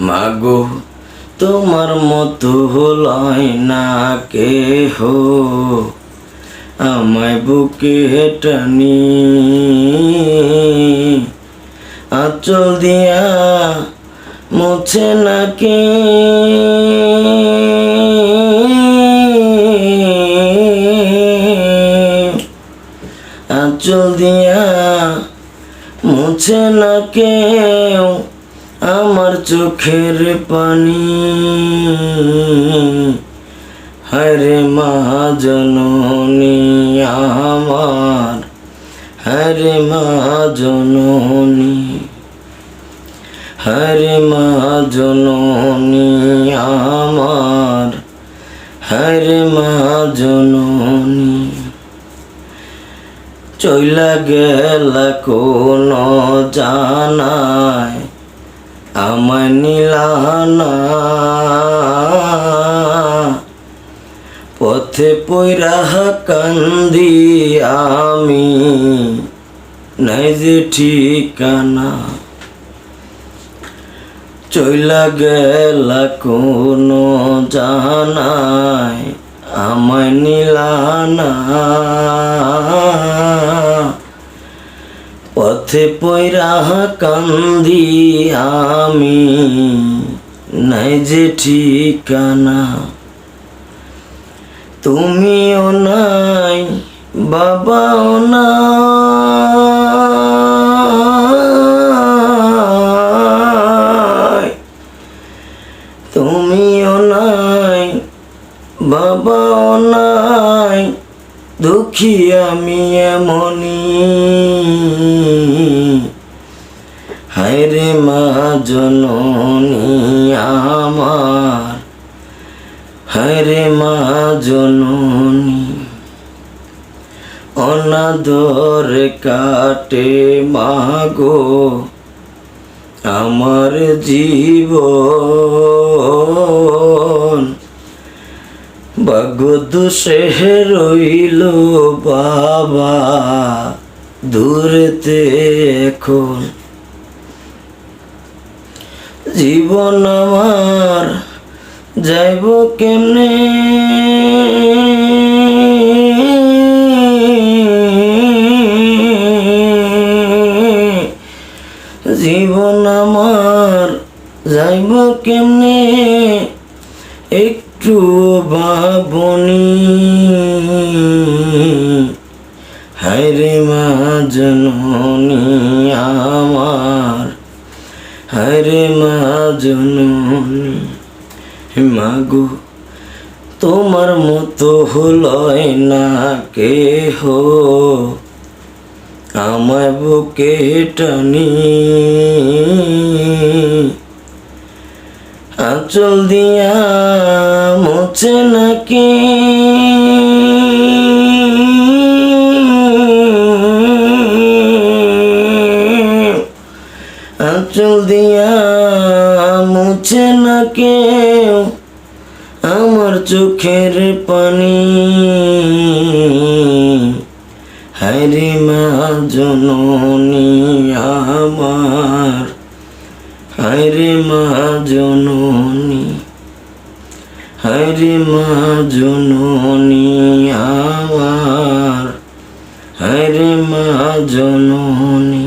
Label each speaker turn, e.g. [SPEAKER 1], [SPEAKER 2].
[SPEAKER 1] মাগো তোমার মতো হলয় না কেহ, আমায় বুকে টানি আঁচল দিয়া মুছে নাকি আঁচল দিয়া মুছে না কেউ আমার চোখের পানি। হরে মা জননী আমার, হরে মা জননী, হরে মা জননী আমার, হরে মা জননী। চইলা গেলা কোন জানায় আমায় নিলানা, পথে পইরা কান্দি আমি নাই যে ঠিকানা। চইলা গেলা কোন জানায় আমায় নিলানা, পথে পইরা কান্দি আমি নাই যে ঠিকানা। তুমিও নাই বাবাও নাই, তুমিও নাই বাবাও নাই, দুঃখী আমি এমনি। হায়রে মা জননী আমার, হায়রে মা জননী। অনাদরে কাটে মাগো আমার জীবন, ভাগ্যদোষে রইল বাবা দূরেতে এখন। জীবন আমার যাইব কেমনে, জীবন আমার যাইব কেমনে একটু ভাবনি। হায়রে মা জননী আমার, হায়রে মা জননী। মাগো তোমার মতো হলয় না কেহ, আমায় বুকে টানি আঁচল দিয়া মুছে নাকি আঁচল দিয়া মুছে না কেউ আমার চোখের পানি। হায়রে মা জননী আমার, হায়রে মা জননী, হায়রে মা জননী আমার, হায়রে মা জননী।